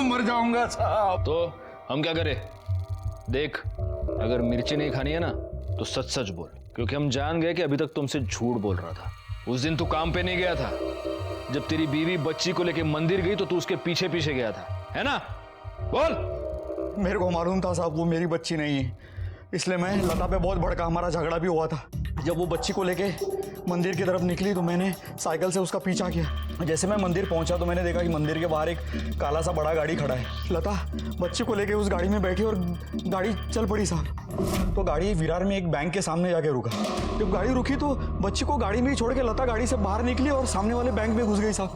मर जाऊंगा साहब। तो हम क्या करें? देख, अगर मिर्ची नहीं खानी है ना तो सच सच बोल, क्योंकि हम जान गए कि अभी तक तुमसे झूठ बोल रहा था। उस दिन तू काम पे नहीं गया था। जब तेरी बीवी बच्ची को लेके मंदिर गई तो तू उसके पीछे पीछे गया था, है ना? बोल। मेरे को मालूम था साहब वो मेरी बच्ची नहीं है, इसलिए मैं लता पे बहुत भड़का। हमारा झगड़ा भी हुआ था। जब वो बच्ची को लेके मंदिर की तरफ निकली तो मैंने साइकिल से उसका पीछा किया। जैसे मैं मंदिर पहुंचा तो मैंने देखा कि मंदिर के बाहर एक काला सा बड़ा गाड़ी खड़ा है। लता बच्ची को लेके उस गाड़ी में बैठी और गाड़ी चल पड़ी साहब। तो गाड़ी विरार में एक बैंक के सामने जाके रुका। जब गाड़ी रुकी तो बच्ची को गाड़ी में ही छोड़ के लता गाड़ी से बाहर निकली और सामने वाले बैंक में घुस गई साहब।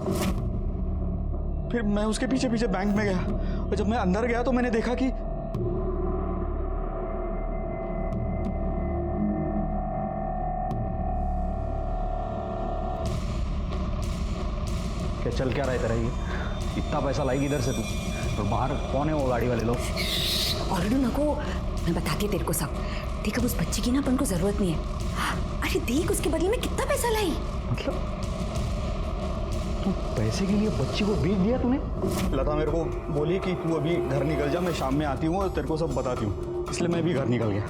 फिर मैं उसके पीछे पीछे बैंक में गया और जब मैं अंदर गया तो मैंने देखा कि चल क्या रहा है तेरा ये? इतना पैसा लाएगी इधर से तू, और बाहर कौन है वो गाड़ी वाले लोग? ऑलरेडी नको, मैं बताती हूँ तेरे को सब। देख अब उस बच्ची की ना अपन को जरूरत नहीं है। अरे देख उसके बदले में कितना पैसा लाई। मतलब तू पैसे के लिए बच्ची को बेच दिया तूने? लता मेरे को बोली कि तू अभी घर निकल जा, मैं शाम में आती हूँ और तेरे को सब बताती हूँ, इसलिए मैं भी घर निकल गया।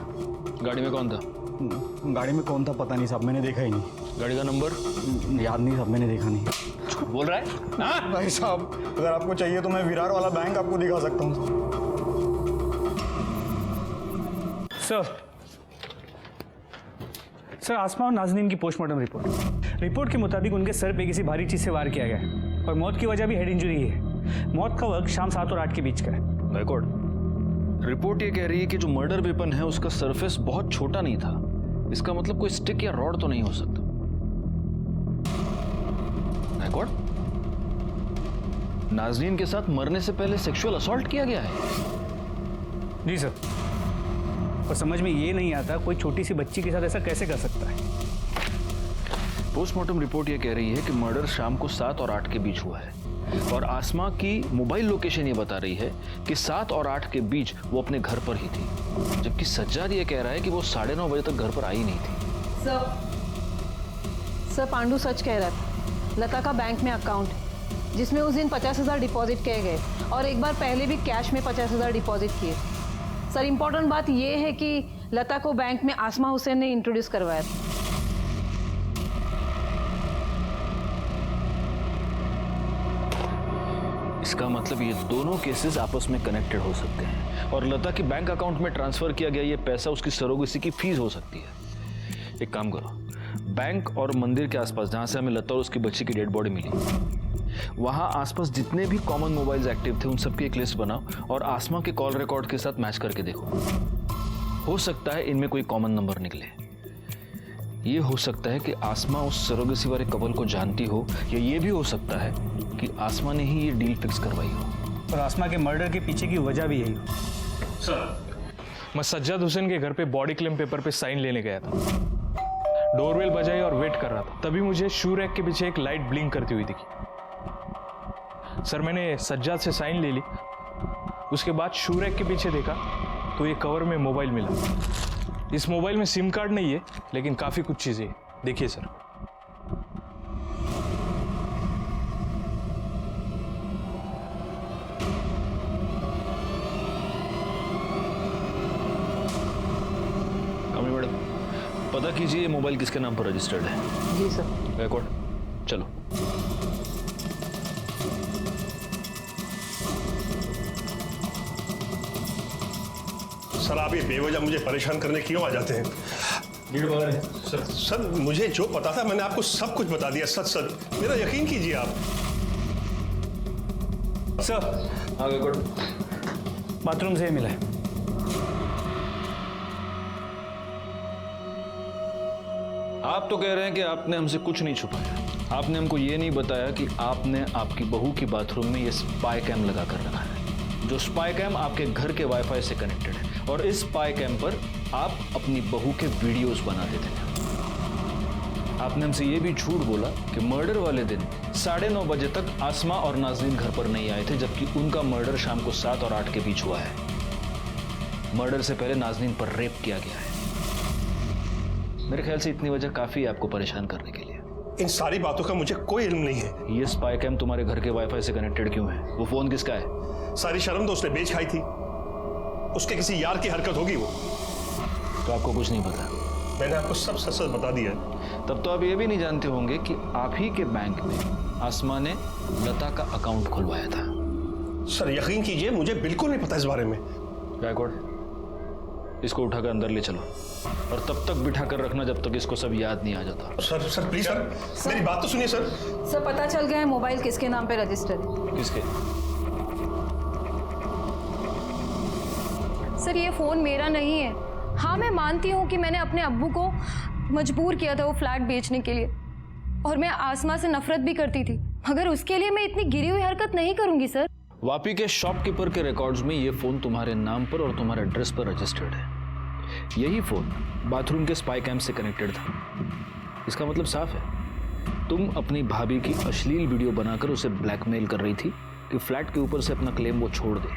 गाड़ी में कौन था? गाड़ी में कौन था पता नहीं साहब, मैंने देखा ही नहीं। गाड़ी का नंबर याद नहीं साहब, मैंने देखा नहीं। बोल रहा है? हाँ? भाई साहब अगर आपको चाहिए तो मैं विरार वाला बैंक आपको दिखा सकता हूँ। सर आसमा और नाज़नीन की पोस्टमार्टम रिपोर्ट के मुताबिक उनके सर पे किसी भारी चीज से वार किया गया है और मौत की वजह भी हेड इंजरी है। मौत का वक्त शाम 7 और 8 के बीच का है। रिपोर्ट ये कह रही है कि जो मर्डर वेपन है उसका सरफेस बहुत छोटा नहीं था। इसका मतलब कोई स्टिक या रॉड तो नहीं हो सकता। नाज़नीन के साथ मरने से पहले सेक्सुअल असॉल्ट किया गया है? जी सर, और समझ में ये नहीं आता कोई छोटी सी बच्ची के साथ ऐसा कैसे कर सकता है। पोस्टमार्टम रिपोर्ट ये कह रही है कि मर्डर शाम को 7 और 8 के बीच हुआ है और आसमा की मोबाइल लोकेशन ये बता रही है कि 7 और 8 के बीच वो अपने घर पर ही थी, जबकि सज्जाद ये कह रहा है कि वो 9:30 बजे तक घर पर आई नहीं थी। सर पांडू सच कह रहा था। लता का बैंक में अकाउंट है जिसमें उस दिन 50,000 डिपॉजिट किए गए और एक बार पहले भी कैश में 50,000 डिपॉजिट किए। सर इम्पोर्टेंट बात यह है कि लता को बैंक में आसमा हुसैन ने इंट्रोड्यूस करवाया था। इसका मतलब ये दोनों केसेस आपस में कनेक्टेड हो सकते हैं और लता के बैंक अकाउंट में ट्रांसफर किया गया ये पैसा उसकी सरोगेसी की फीस हो सकती है। एक काम करो, बैंक और मंदिर के आसपास जहां से हमें लता और उसकी बच्ची की डेड बॉडी मिली, वहां आसपास जितने भी कॉमन मोबाइल्स एक्टिव थे उन सबकी एक लिस्ट बनाओ और आसमा के कॉल रिकॉर्ड के साथ मैच करके देखो। हो सकता है इनमें कोई कॉमन नंबर निकले। ये हो सकता है कि आसमा उस सरोगेसी वाले कपल को जानती हो या ये भी हो सकता है कि आसमा ने ही ये डील फिक्स करवाई हो। और आसमा के मर्डर के पीछे की वजह भी यही हो। सर मैं सज्जाद हुसैन के घर पे बॉडी क्लेम पेपर पे साइन लेने गया था। डोरबेल बजाई और वेट कर रहा था, तभी मुझे शू रैक के पीछे एक लाइट ब्लिंक करती हुई दिखी। सर मैंने सज्जाद से साइन ले ली, उसके बाद शू रैक के पीछे देखा तो ये कवर में मोबाइल मिला। इस मोबाइल में सिम कार्ड नहीं है लेकिन काफी कुछ चीजें हैं। देखिए सर। कमली मैडम पता कीजिए ये मोबाइल किसके नाम पर रजिस्टर्ड है। जी सर। रिकॉर्ड चलो। सर आप ये बेवजह मुझे परेशान करने क्यों आ जाते हैं? सर मुझे जो पता था मैंने आपको सब कुछ बता दिया। सच मेरा यकीन कीजिए आप। सर आगे कोड बाथरूम से मिला है। आप तो कह रहे हैं कि आपने हमसे कुछ नहीं छुपाया। आपने हमको ये नहीं बताया कि आपने आपकी बहू की बाथरूम में ये स्पाई कैम लगा कर रखा है, जो स्पाई कैम आपके घर के वाईफाई से कनेक्टेड है और इस स्पाई कैम पर आप अपनी बहू के वीडियोस बनाते थे। आपने हमसे ये भी झूठ बोला कि मर्डर वाले दिन 9:30 बजे तक आसमा और नाज़नीन घर पर नहीं आए थे, जबकि उनका मर्डर शाम को 7 और 8 के बीच हुआ है। मर्डर से पहले नाज़नीन पर रेप किया गया है। मेरे ख्याल से इतनी वजह काफी है आपको परेशान करने के लिए। इन सारी बातों का मुझे कोई इल्म नहीं है। ये स्पाई कैम तुम्हारे घर के वाईफाई से कनेक्टेड क्यों है? वो फोन किसका है? सारी शर्म तो उसने बेच खाई थी। उसके किसी यार की हरकत होगी वो। तो आपको कुछ नहीं पता? मैंने आपको सब सच सच बता दिया है। तब तो आप ये भी नहीं जानते होंगे कि आप ही के बैंक में आसमा ने लता का अकाउंट खुलवाया था। सर यकीन कीजिए मुझे बिल्कुल नहीं पता इस बारे में। गायकवाड़, इसको उठाकर अंदर ले चलो और तब तक बिठा कर रखना जब तक इसको सब याद नहीं आ जाता। सर प्लीज सर मेरी बात तो सुनिए सर। सर पता चल गया है मोबाइल किसके नाम पे रजिस्टर है। किसके? सर ये फ़ोन मेरा नहीं है। हाँ मैं मानती हूँ कि मैंने अपने अब्बू को मजबूर किया था वो फ्लैट बेचने के लिए, और मैं आसमा से नफरत भी करती थी, मगर उसके लिए मैं इतनी गिरी हुई हरकत नहीं करूँगी सर। वापी के शॉपकीपर के रिकॉर्ड्स में ये फोन तुम्हारे नाम पर और तुम्हारे एड्रेस पर रजिस्टर्ड है। यही फोन बाथरूम के स्पाई कैम से कनेक्टेड था। इसका मतलब साफ है, तुम अपनी भाभी की अश्लील वीडियो बनाकर उसे ब्लैकमेल कर रही थी कि फ्लैट के ऊपर से अपना क्लेम वो छोड़ दे,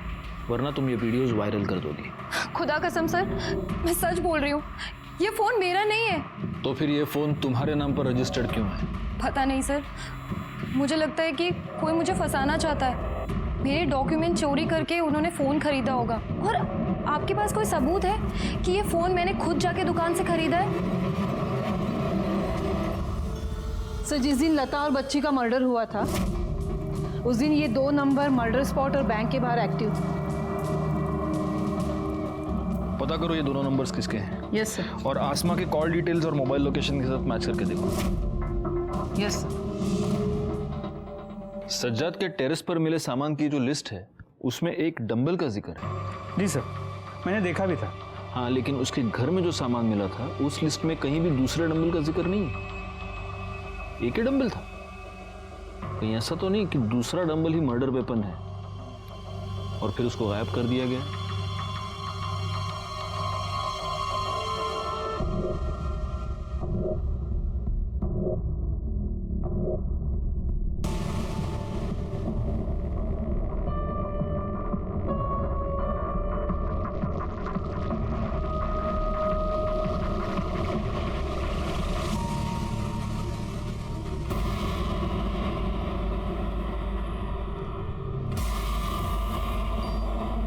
वरना तुम ये वीडियोस वायरल कर दोगी। खुदा कसम सर, मैं सच बोल रही हूँ, ये फ़ोन मेरा नहीं है। तो फिर ये फोन तुम्हारे नाम पर रजिस्टर्ड क्यों है? पता नहीं सर, मुझे लगता है कि कोई मुझे फंसाना चाहता है। मेरे डॉक्यूमेंट चोरी करके उन्होंने फ़ोन खरीदा होगा। और आपके पास कोई सबूत है कि ये फ़ोन मैंने खुद जाके दुकान से खरीदा है? सर जिस दिन लता और बच्ची का मर्डर हुआ था उस दिन ये 2 नंबर मर्डर स्पॉट और बैंक के बाहर एक्टिव थे। पता करो ये दोनों नंबर्स किसके हैं। Yes sir. और आसमा के कॉल डिटेल्स और मोबाइल लोकेशन के साथ मैच करके देखो। Yes sir. सज्जाद के टेरेस पर मिले सामान की जो लिस्ट है उसमें एक डंबल का जिक्र है। जी सर, मैंने देखा भी था। हाँ, लेकिन उसके घर में जो सामान मिला था उस लिस्ट में कहीं भी दूसरे डंबल का जिक्र नहीं है। एक ही डंबल था। कहीं ऐसा तो नहीं कि दूसरा डंबल ही मर्डर वेपन है और फिर उसको गायब कर दिया गया?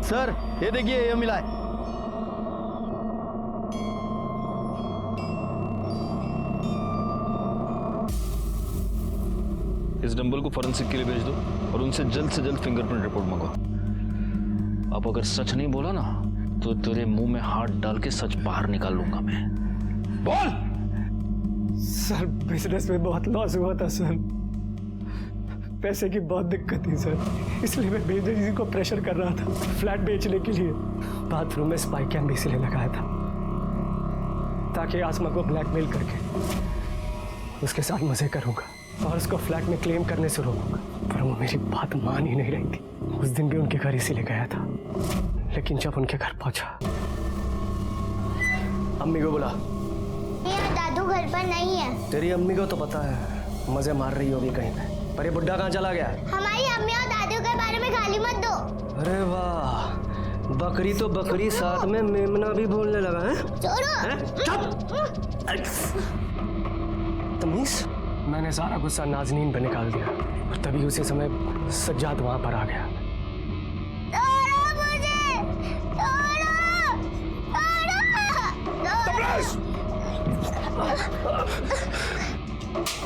सर ये देखिए, ये मिला है। इस डंबल को फॉरेंसिक के लिए भेज दो और उनसे जल्द से जल्द फिंगरप्रिंट रिपोर्ट मंगवाओ। अब अगर सच नहीं बोला ना तो तेरे मुंह में हाथ डाल के सच बाहर निकाल लूंगा मैं। बोल। सर बिजनेस में बहुत लॉस हुआ था सर, पैसे की बहुत दिक्कत थी सर, इसलिए मैं बिजनेस जी को प्रेशर कर रहा था फ्लैट बेचने के लिए। बाथरूम में स्पाई कैम भी इसलिए लगाया था ताकि आसमा को ब्लैकमेल करके उसके साथ मजे करूंगा और उसको फ्लैट में क्लेम करने से रोकूंगा। पर वो मेरी बात मान ही नहीं रही थी। उस दिन भी उनके घर इसीलिए गया था, लेकिन जब उनके घर पहुंचा अम्मी को बुला। दादू घर पर नहीं है। तेरी अम्मी को तो पता है मजे मार रही होगी कहीं पे, पर ये बुड्ढा कहाँ चला गया? हमारी अम्मी और दादू के बारे में गाली मत दो। अरे वाह, बकरी तो बकरी साथ में मेमना भी बोलने लगा है। तमीज। मैंने सारा गुस्सा नाजनीन पे निकाल दिया और तभी उसी समय सज्जाद वहां पर आ गया।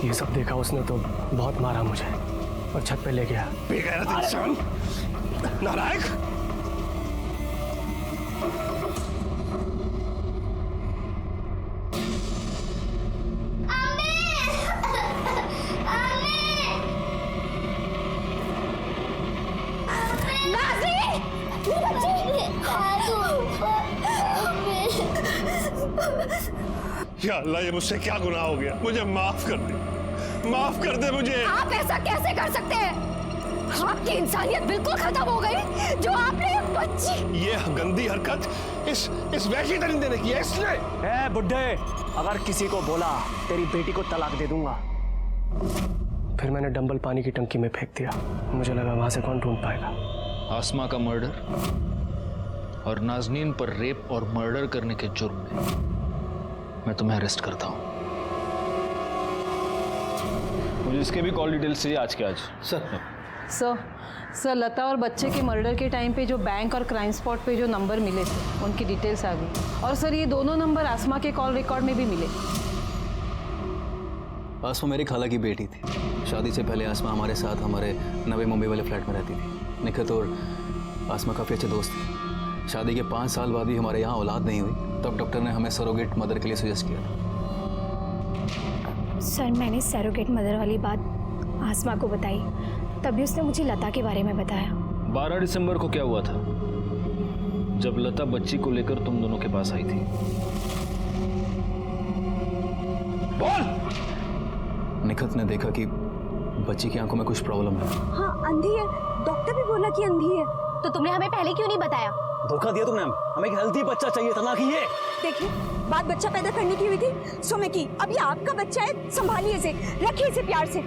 ये सब देखा उसने तो बहुत मारा मुझे और छत पे ले गया। बेगैरत इंसान, नालायक। या अल्लाह, ये मुझसे क्या गुनाह हो गया? मुझे माफ कर दे, माफ कर दे मुझे। आप ऐसा कैसे कर सकते हैं? आपकी इंसानियत बिल्कुल खत्म हो गई जो आपने ये बच्ची। ये गंदी हरकत इस वैशी दरिंदे ने की है। इसने। ए बुड्ढे, अगर किसी को बोला तेरी बेटी को तलाक दे दूंगा। फिर मैंने डंबल पानी की टंकी में फेंक दिया। मुझे लगा वहां से कौन ढूंढ पाएगा। आसमा का मर्डर और नाजनीन पर रेप और मर्डर करने के जुर्म में मैं तुम्हें अरेस्ट करता हूं। मुझे इसके भी कॉल डिटेल्स चाहिए आज के आज। सर सर लता और बच्चे के मर्डर के टाइम पे जो बैंक और क्राइम स्पॉट पे जो नंबर मिले थे उनकी डिटेल्स आ गई। और सर ये दोनों नंबर आसमा के कॉल रिकॉर्ड में भी मिले। आसमा मेरी खाला की बेटी थी। शादी से पहले आसमा हमारे साथ हमारे नवे मुंबई वाले फ्लैट में रहती थी। निखत और आसमा काफ़ी अच्छे दोस्त थे। शादी के 5 साल बाद भी हमारे यहाँ औलाद नहीं हुई, तब डॉक्टर ने हमें सरोगेट मदर के लिए सजेस्ट किया था। सर मैंने सरोगेट मदर वाली बात आसमा को बताई, तभी उसने मुझे लता के बारे में बताया। 12 दिसंबर को क्या हुआ था जब लता बच्ची को लेकर तुम दोनों के पास आई थी? बोल। निखत ने देखा कि बच्ची की आंखों में कुछ प्रॉब्लम है। हाँ अंधी है, डॉक्टर भी बोला कि अंधी है। तो तुमने हमें पहले क्यों नहीं बताया? धोखा दिया तुमने हमें। एक हेल्दी बच्चा चाहिए था, ना कि ये। देखिए बात बच्चा पैदा करने की हुई थी सो मैं की। अब ये आपका बच्चा है, संभालिए इसे, रखिए इसे प्यार से।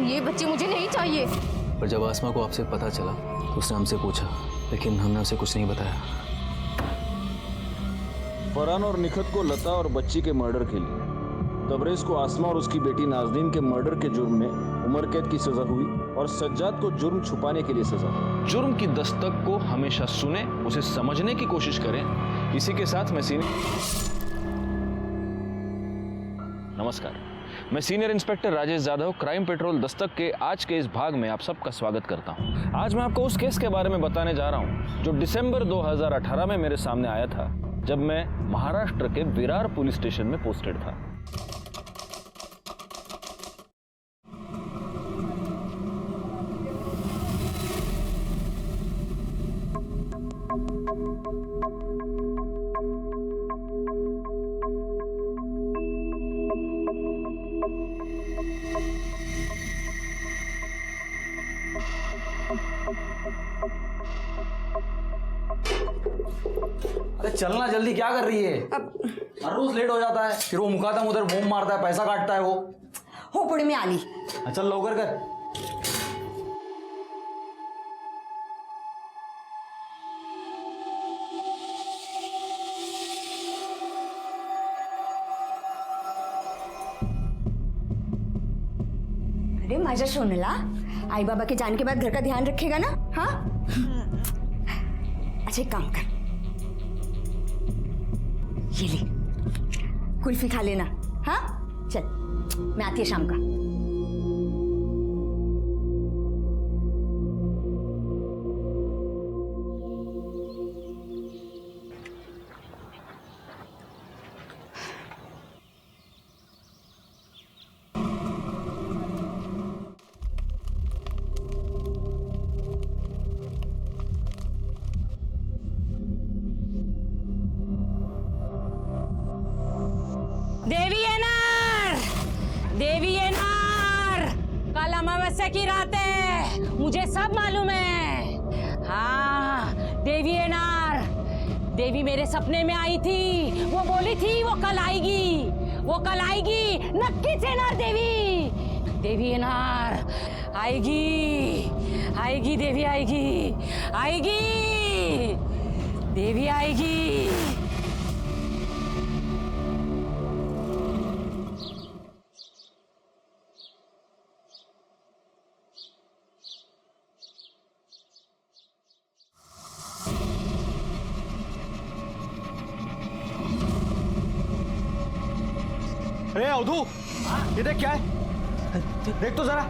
ये बच्चे मुझे नहीं चाहिए। पर जब आसमा को आपसे पता चला तो उसने हमसे पूछा, लेकिन हमने उसे कुछ नहीं बताया। फरहान और निखत को लता और बच्ची के मर्डर के लिए, तबरेज को आसमा और उसकी बेटी नाजनीन के मर्डर के जुर्म में उम्र कैद की सजा हुई और सज्जाद को जुर्म छुपाने के लिए सजा। जुर्म की दस्तक को हमेशा सुने, उसे समझने की कोशिश करें। इसी के साथ नमस्कार, मैं senior inspector Rajesh Jadhav, crime petrol Dastak के आज के इस भाग में आप सबका स्वागत करता हूं। आज मैं आपको उस केस के बारे में बताने जा रहा हूं जो दिसंबर 2018 में मेरे सामने आया था, जब मैं महाराष्ट्र के विरार पुलिस स्टेशन में पोस्टेड था। अरे चलना जल्दी, क्या कर रही है? हर रोज लेट हो जाता है, फिर वो मुकादम उधर बूम मारता है, पैसा काटता है वो। हो पुढे में आली। चल लवकर कर। अरे माझ्या सोनला, आई बाबा के जाने के बाद घर का ध्यान रखेगा ना? हाँ अच्छा एक काम कर, ये ले कुल्फी खा लेना। हाँ चल, मैं आती है शाम का। देवी येणार, देवी येणार। कल अमावस्या की रात है, मुझे सब मालूम है। हाँ देवी येणार। देवी मेरे सपने में आई थी, वो बोली थी वो कल आएगी, वो कल आएगी, नक्कीच येणार देवी। देवी येणार, आएगी, आएगी देवी, आएगी, आएगी देवी, आएगी। अरे अवधू, ये देख क्या है? देख तो जरा।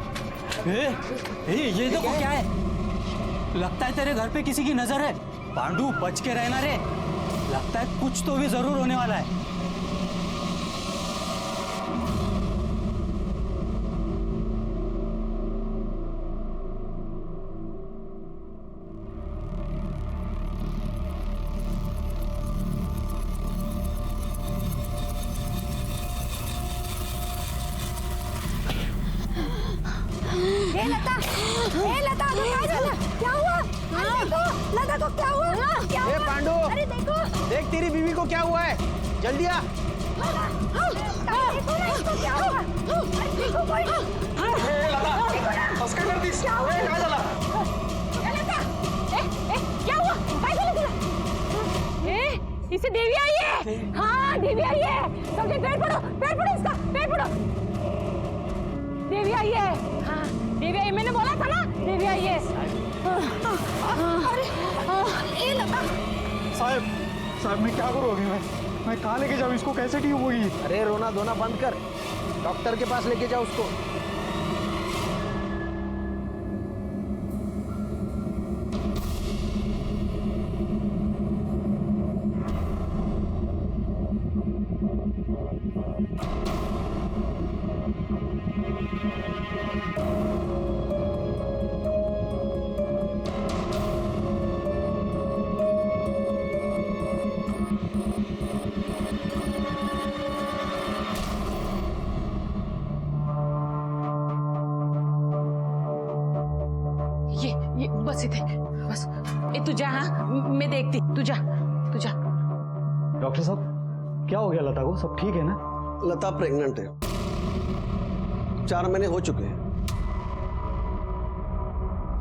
ये देखो क्या है? लगता है तेरे घर पे किसी की नजर है। पांडू बच के रहना रे, लगता है कुछ तो भी जरूर होने वाला है। लता, तो क्या झालं? क्या हुआ? अरे देखो, लता को क्या हुआ? क्या हुआ? पांडू, अरे देखो, देख तेरी बीवी को क्या हुआ है, जल्दी आ। देखो ना इसको क्या हुआ? अरे देखो कोई। क्या हुआ? क्या हुआ? काय झालं तुला? इसे देवी आई है। हाँ देवी आई है। सबसे पैर पड़ो इसका, पैर पड़ो। देवी आई है। हाँ देवी आई, मैंने बोला था ना देवी आई है। साहब मैं क्या करूँ अभी? मैं कहाँ लेके जाऊँ इसको? कैसे ठीक होगी? अरे रोना धोना बंद कर, डॉक्टर के पास लेके जाओ उसको। ये बस इधर, बस ए तू जा। हाँ मैं देखती, तू जा। डॉक्टर साहब क्या हो गया लता को? सब ठीक है ना? लता प्रेग्नेंट है, 4 महीने हो चुके हैं।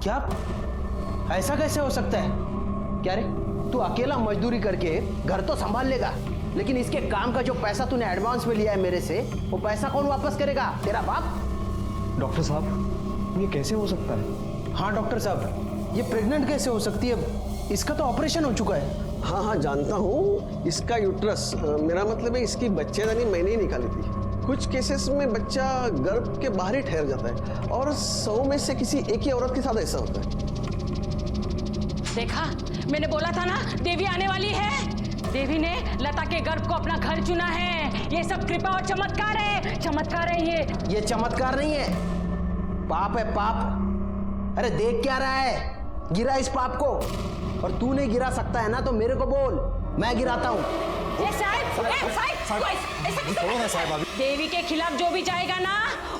क्या? ऐसा कैसे हो सकता है? क्या रे, तू अकेला मजदूरी करके घर तो संभाल लेगा, लेकिन इसके काम का जो पैसा तूने एडवांस में लिया है मेरे से, वो पैसा कौन वापस करेगा? तेरा बाप? डॉक्टर साहब ये कैसे हो सकता है? हाँ डॉक्टर साहब, ये प्रेग्नेंट कैसे हो सकती है? इसका तो ऑपरेशन हो चुका है। हाँ जानता हूँ, इसका यूट्रस, मेरा मतलब है इसकी बच्चेदानी मैंने ही निकाली थी। कुछ केसेस में बच्चा गर्भ के बाहर ही ठहर जाता है और 100 में से किसी एक ही औरत के साथ ऐसा होता है। देखा, मैंने बोला था ना देवी आने वाली है। देवी ने लता के गर्भ को अपना घर चुना है। ये सब कृपा और चमत्कार है, चमत्कार है ये चमत्कार नहीं है, पाप है पाप। अरे देख क्या रहा है? गिरा इस पाप को। और तू नहीं गिरा सकता है ना तो मेरे को बोल, मैं गिराता हूँ। देवी के खिलाफ जो भी जाएगा ना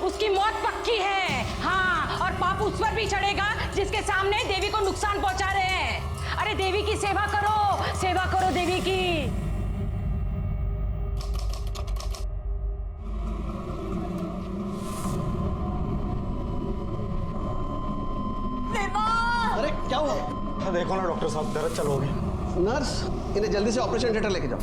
उसकी मौत पक्की है। हाँ, और पाप उस पर भी चढ़ेगा जिसके सामने देवी को नुकसान पहुंचा रहे हैं। अरे देवी की सेवा करो देवी की। अरे क्या हुआ? देखो ना डॉक्टर साहब, दर्द चलो गई। नर्स, इन्हें जल्दी से ऑपरेशन थिएटर लेके जाओ।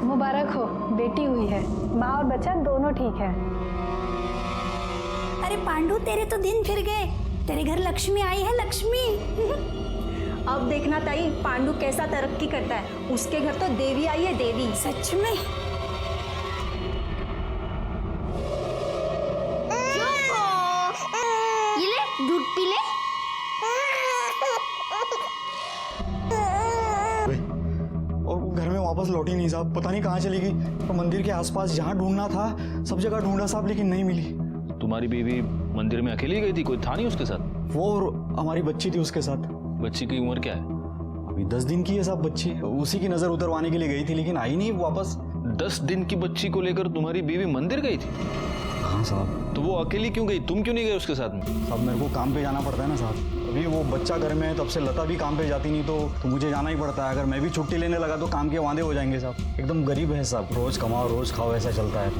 मुबारक हो, बेटी हुई है। माँ और बच्चा दोनों ठीक है। अरे पांडु, तेरे तो दिन फिर गए। तेरे घर लक्ष्मी आई है, लक्ष्मी। अब देखना ताई, पांडु कैसा तरक्की करता है। उसके घर तो देवी आई है, देवी। सच में? ये ले, दूध पी ले। और घर में वापस लौटी नहीं साहब, पता नहीं कहाँ चली गई। तो मंदिर के आसपास जहाँ ढूंढना था सब जगह ढूंढा साहब, लेकिन नहीं मिली। तुम्हारी बीवी मंदिर में अकेली गई थी? कोई था नहीं उसके साथ? वो और हमारी बच्ची थी उसके साथ। बच्ची की उम्र क्या है? अभी 10 दिन की है साहब बच्ची। उसी की नजर उतरवाने के लिए गई थी, लेकिन आई नहीं वापस। 10 दिन की बच्ची को लेकर तुम्हारी बीवी मंदिर गई थी? हाँ साहब। तो वो अकेली क्यों गई? तुम क्यों नहीं गए उसके साथ में? साहब मेरे को काम पे जाना पड़ता है ना साहब। अभी वो बच्चा घर में है, तब से लता भी काम पे जाती नहीं, तो मुझे जाना ही पड़ता है। अगर मैं भी छुट्टी लेने लगा तो काम के वादे हो जाएंगे साहब। एकदम गरीब है साहब, रोज कमाओ रोज खाओ, ऐसा चलता है।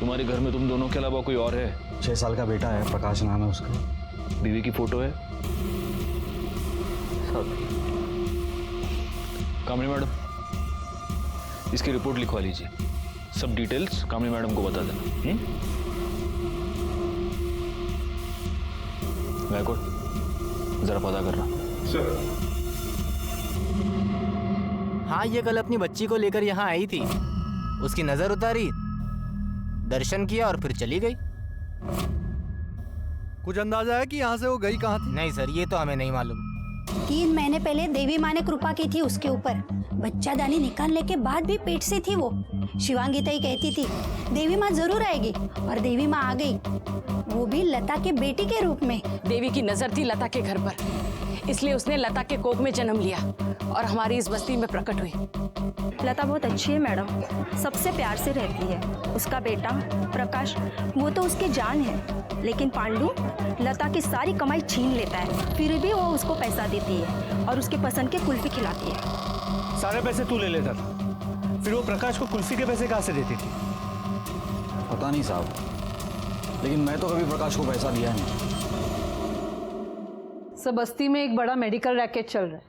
तुम्हारे घर में तुम दोनों के अलावा कोई और है? 6 साल का बेटा है, प्रकाश नाम है उसका। बीवी की फोटो है? कामनी मैडम, इसकी रिपोर्ट लिखवा लीजिए। सब डिटेल्स कामनी मैडम को बता देना। गायकवाड़, जरा पता करना। हाँ, ये कल अपनी बच्ची को लेकर यहाँ आई थी। उसकी नजर उतारी, दर्शन किया और फिर चली गई। कुछ अंदाजा है कि यहाँ से वो गई कहाँ थी? नहीं सर, ये तो हमें नहीं मालूम। 3 महीने पहले देवी माँ ने कृपा की थी उसके ऊपर। बच्चा दानी निकालने के बाद भी पेट से थी वो। शिवांगी ताई कहती थी देवी माँ जरूर आएगी, और देवी माँ आ गई, वो भी लता के बेटी के रूप में। देवी की नजर थी लता के घर पर, इसलिए उसने लता के कोख में जन्म लिया और हमारी इस बस्ती में प्रकट हुई। लता बहुत अच्छी है मैडम, सबसे प्यार से रहती है। उसका बेटा प्रकाश, वो तो उसकी जान है, लेकिन पांडु लता की सारी कमाई छीन लेता है, फिर भी वो उसको पैसा देती है और उसके पसंद के कुल्फी खिलाती है। सारे पैसे तू ले लेता था, फिर वो प्रकाश को कुल्फी के पैसे कहाँ से देती थी? पता नहीं साहब, लेकिन मैं तो कभी प्रकाश को पैसा दिया नहीं। सब बस्ती में एक बड़ा मेडिकल रैकेट चल रहा है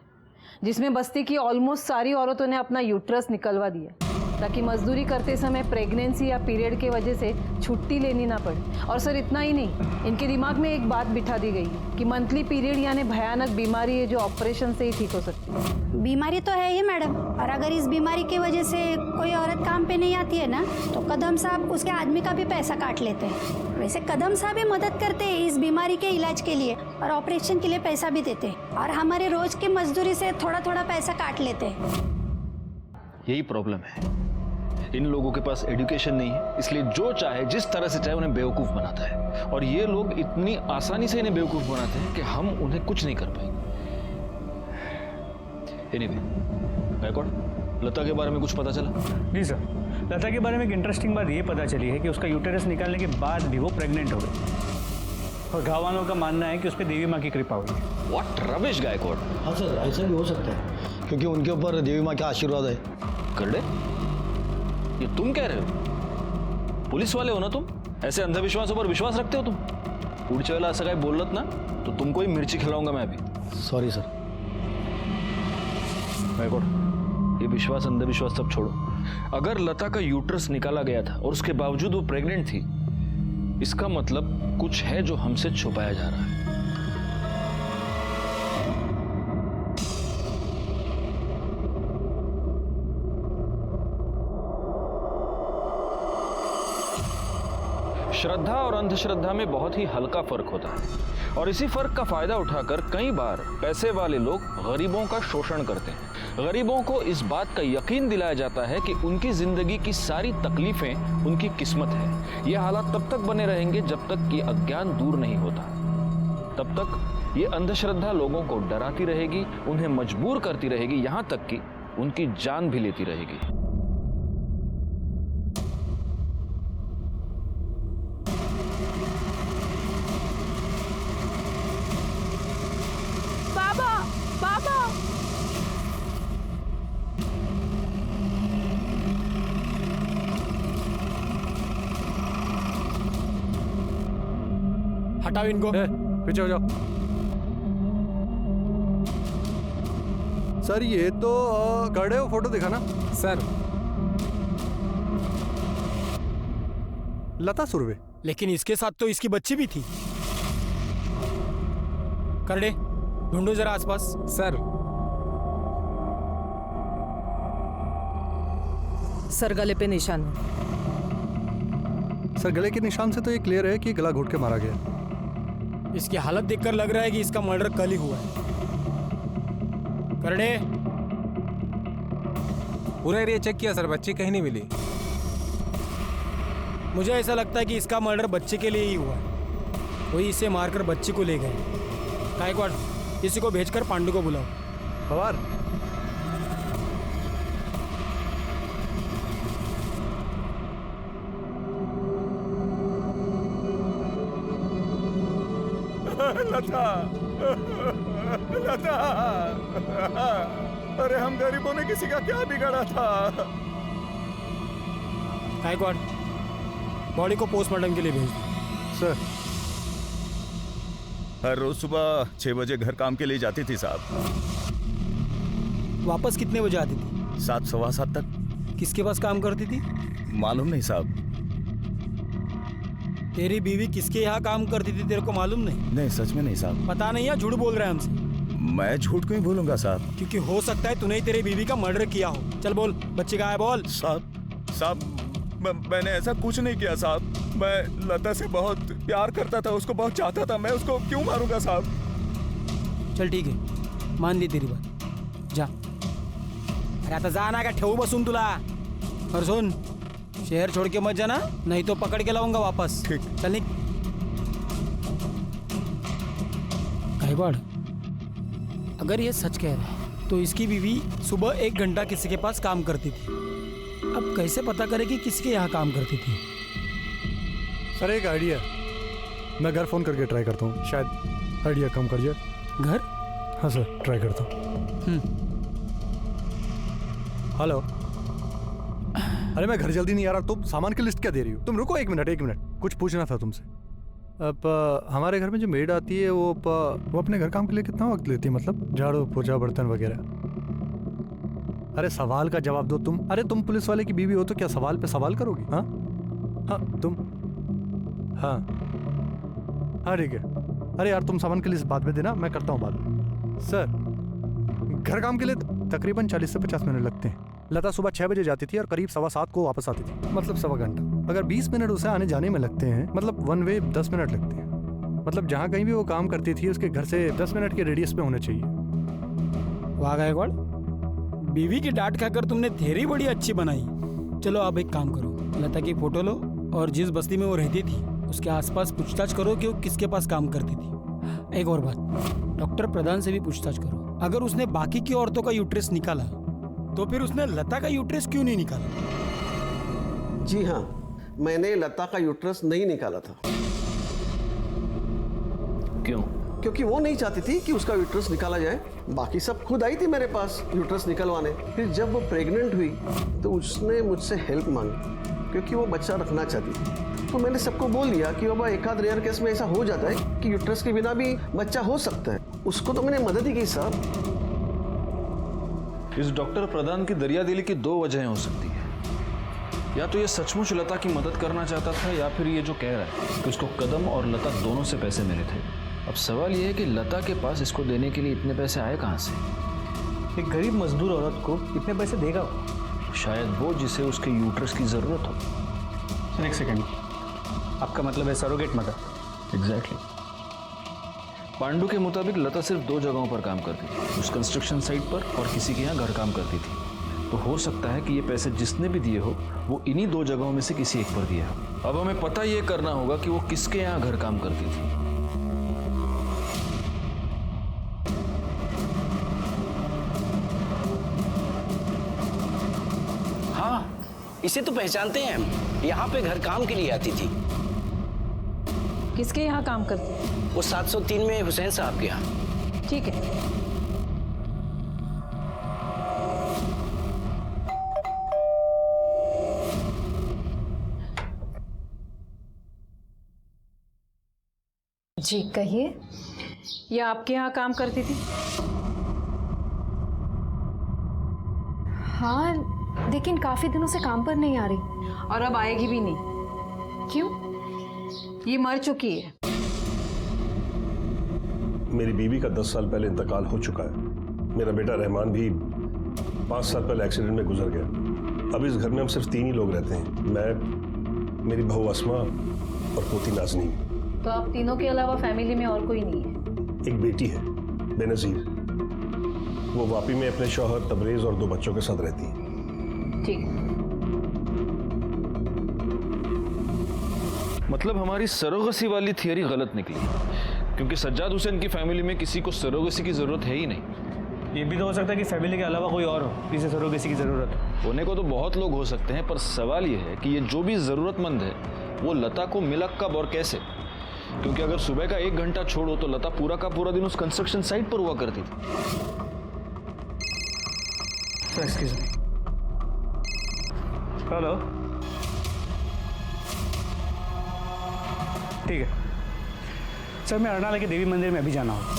जिसमें बस्ती की ऑलमोस्ट सारी औरतों ने अपना यूट्रस निकलवा दिया ताकि मजदूरी करते समय प्रेगनेंसी या पीरियड के वजह से छुट्टी लेनी ना पड़े। और सर इतना ही नहीं, इनके दिमाग में एक बात बिठा दी गई है कि मंथली पीरियड यानी भयानक बीमारी है जो ऑपरेशन से ही ठीक हो सकती है। बीमारी तो है ही मैडम, और अगर इस बीमारी की वजह से कोई औरत काम पे नहीं आती है ना तो कदम साहब उसके आदमी का भी पैसा काट लेते हैं। वैसे कदम साहब भी मदद करते हैं इस बीमारी के इलाज के लिए और ऑपरेशन के लिए पैसा भी देते हैं, और हमारे रोज की मजदूरी से थोड़ा थोड़ा पैसा काट लेते हैं। यही प्रॉब्लम है, इन लोगों के पास एजुकेशन नहीं है, इसलिए जो चाहे जिस तरह से चाहे उन्हें बेवकूफ बनाता है, और ये लोग इतनी आसानी से इन्हें बेवकूफ बनाते हैं कि हम उन्हें कुछ नहीं कर पाएंगे। एनीवे, गायकवाड़, लता के बारे में कुछ पता चला? नहीं सर, लता के बारे में एक इंटरेस्टिंग बात ये पता चली है कि उसका यूटेरस निकालने के बाद भी वो प्रेग्नेंट हो गई, और गाँव वालों का मानना है कि उस पर देवी माँ की कृपा हुई। What rubbish Gaikwad. हाँ सर, ऐसा भी हो सकता है क्योंकि उनके ऊपर देवी माँ का आशीर्वाद है। करडे, ये तुम कह रहे हो? पुलिस वाले हो ना तुम? ऐसे अंधविश्वासों पर विश्वास रखते हो तुम? पुढच्या वेळेला असं काही बोललत ना तो तुमको ही मिर्ची खिलाऊंगा मैं अभी। Sorry sir. गायकवाड़, ये विश्वास अंधविश्वास सब छोड़ो। अगर लता का यूट्रस निकाला गया था और उसके बावजूद वो प्रेग्नेंट थी, इसका मतलब कुछ है जो हमसे छुपाया जा रहा है। श्रद्धा और अंधश्रद्धा में बहुत ही हल्का फर्क होता है, और इसी फर्क का फायदा उठाकर कई बार पैसे वाले लोग गरीबों का शोषण करते हैं। गरीबों को इस बात का यकीन दिलाया जाता है कि उनकी जिंदगी की सारी तकलीफें उनकी किस्मत है। ये हालात तब तक बने रहेंगे जब तक ये अज्ञान दूर नहीं होता। तब तक ये अंधश्रद्धा लोगों को डराती रहेगी, उन्हें मजबूर करती रहेगी, यहां तक कि उनकी जान भी लेती रहेगी। हटाओ इनको, पीछे हो जाओ। सर ये तो गड़े हो, फोटो दिखा ना सर। लता सुरवे, लेकिन इसके साथ तो इसकी बच्ची भी थी। करडे, ढूंढो जरा आसपास। सर। सर गले पे निशान है। सर गले के निशान से तो ये क्लियर है कि गला घोट के मारा गया। इसकी हालत देखकर लग रहा है कि इसका मर्डर कल ही हुआ है। करडे, पूरा एरिया चेक किया सर, बच्ची कहीं नहीं मिली। मुझे ऐसा लगता है कि इसका मर्डर बच्चे के लिए ही हुआ है। वही इसे मारकर बच्ची को ले गए। गायकवाड़, किसी को भेजकर पांडु को बुलाओ। पवार, लता, लता, अरे हम गरीबों ने किसी का क्या बिगाड़ा था? गायकवाड़, बॉडी को पोस्टमार्टम के लिए भेज दो। सर। हर रोज सुबह 6 बजे घर काम के लिए जाती थी साहब। वापस कितने बजे आती थी? 7, सवा 7 तक। किसके पास काम करती थी? मालूम नहीं साहब। तेरी बीवी किसके यहाँ काम करती थी तेरे को मालूम नहीं? नहीं, सच में नहीं साहब। पता नहीं है, झूठ बोल रहा है हमसे। मैं झूठ क्यों बोलूंगा साहब? क्योंकि हो सकता है तूने ही तेरी बीवी का मर्डर किया हो। चल बोल, बच्ची कहाँ है बोल। साहब, मैंने ऐसा कुछ नहीं किया साहब। मैं लता से बहुत प्यार करता था, उसको बहुत चाहता था। मैं उसको क्यों मारूंगा साहब? चल ठीक है, मान ली तेरी बात, जा। अरे आता जा ना, का ठेवू बसून तुला। और सुन, शहर छोड़ के मत जाना, नहीं तो पकड़ के लाऊंगा वापस। ठीक। चल निक। गायकवाड़, अगर ये सच कह रहा है तो इसकी बीवी सुबह 1 घंटा किसी के पास काम करती थी। अब कैसे पता करे कि किसके यहाँ काम करती थी? सर एक आइडिया, मैं घर फोन करके ट्राई करता हूँ, शायद आइडिया कम कर जाए। घर? हाँ सर, ट्राई करता हूँ। हेलो। अरे मैं घर जल्दी नहीं आ रहा, तुम सामान की लिस्ट क्या दे रही हो? तुम रुको एक मिनट कुछ पूछना था तुमसे। अब हमारे घर में जो मेड आती है वो अपने घर काम के लिए कितना वक्त लेती है? मतलब झाड़ू पोछा बर्तन वगैरह। अरे सवाल का जवाब दो तुम। अरे तुम पुलिस वाले की बीवी हो तो क्या सवाल पे सवाल करोगी? हाँ तुम हाँ ठीक है। अरे यार तुम सामान की लिस्ट बाद में देना, मैं करता हूँ बाद में। सर, घर काम के लिए तकरीबन 40 से 50 मिनट लगते हैं। लता सुबह 6 बजे जाती थी और करीब 7:15 को वापस आती थी, मतलब सवा घंटा। अगर 20 मिनट उसे आने जाने में लगते हैं, मतलब वन वे 10 मिनट लगते हैं। मतलब जहाँ कहीं भी वो काम करती थी उसके घर से 10 मिनट के रेडियस पे होने चाहिए। वाह गायकवाड़, बीवी की डांट खाकर तुमने थेरी बड़ी अच्छी बनाई। चलो आप एक काम करो, लता की फोटो लो और जिस बस्ती में वो रहती थी उसके आसपास पूछताछ करो कि वो किसके पास काम करती थी। एक और बात, डॉक्टर प्रधान से भी पूछताछ करो। अगर उसने बाकी की औरतों का यूट्रस निकाला तो फिर उसने लता का यूट्रस क्यों नहीं निकाला? जी हाँ, मैंने लता का यूट्रस नहीं निकाला था। क्यों? क्योंकि वो नहीं चाहती थी कि उसका यूट्रस निकाला जाए। बाकी सब खुद आई थी मेरे पास यूट्रस निकलवाने। फिर जब वो प्रेग्नेंट हुई तो उसने मुझसे हेल्प मांगी क्योंकि वो बच्चा रखना चाहती थी। तो मैंने सबको बोल दिया कि बाबा एक आध रेयर केस में ऐसा हो जाता है कि यूट्रस के बिना भी बच्चा हो सकता है। उसको तो मैंने मदद ही की साहब। इस डॉक्टर प्रधान की दरियादिली की 2 वजहें हो सकती है। या तो ये सचमुच लता की मदद करना चाहता था, या फिर ये जो कह रहा है कि उसको कदम और लता दोनों से पैसे मिले थे। अब सवाल ये है कि लता के पास इसको देने के लिए इतने पैसे आए कहाँ से? एक गरीब मजदूर औरत को इतने पैसे देगा? शायद वो जिसे उसके यूट्रस की जरूरत हो। सर एक सेकेंड, आपका मतलब है सरोगेट मदर? एग्जैक्टली। पांडु के मुताबिक लता सिर्फ 2 जगहों पर काम करती थी, उस कंस्ट्रक्शन साइट पर और किसी के यहाँ घर काम करती थी। तो हो सकता है कि ये पैसे जिसने भी दिए हो वो इन्हीं 2 जगहों में से किसी एक पर दिया हो। अब हमें पता ये करना होगा कि वो किसके यहाँ घर काम करती थी। हाँ, इसे तो पहचानते हैं हम। यहाँ पे घर काम के लिए आती थी। किसके यहाँ काम करती? वो 703 में हुसैन साहब के यहाँ। ठीक है। जी कहिए। ये आपके यहाँ काम करती थी? हाँ, लेकिन काफी दिनों से काम पर नहीं आ रही। और अब आएगी भी नहीं। क्यों? ये मर चुकी है। मेरी बीवी का 10 साल पहले इंतकाल हो चुका है। मेरा बेटा रहमान भी 5 साल पहले एक्सीडेंट में गुजर गया। अब इस घर में हम सिर्फ 3 ही लोग रहते हैं, मैं, मेरी बहू अस्मा और पोती नाज़नीन। तो आप तीनों के अलावा फैमिली में और कोई नहीं है? एक बेटी है बेनज़ीर, वो वापी में अपने शौहर तबरेज और 2 बच्चों के साथ रहती है। ठीक। मतलब हमारी सरोगसी वाली थियरी गलत निकली, क्योंकि सज्जाद हुसैन की फैमिली में किसी को सरोगसी की जरूरत है ही नहीं। ये भी तो हो सकता है कि फैमिली के अलावा कोई और हो जिसे सरोगेसी की जरूरत हो। होने को तो बहुत लोग हो सकते हैं, पर सवाल ये है कि ये जो भी जरूरतमंद है वो लता को मिला कब और कैसे? क्योंकि अगर सुबह का 1 घंटा छोड़ो तो लता पूरा का पूरा दिन उस कंस्ट्रक्शन साइट पर हुआ करती थी। Excuse me. हेलो, ठीक है सर, मैं अरनाला के देवी मंदिर में अभी जाना होगा।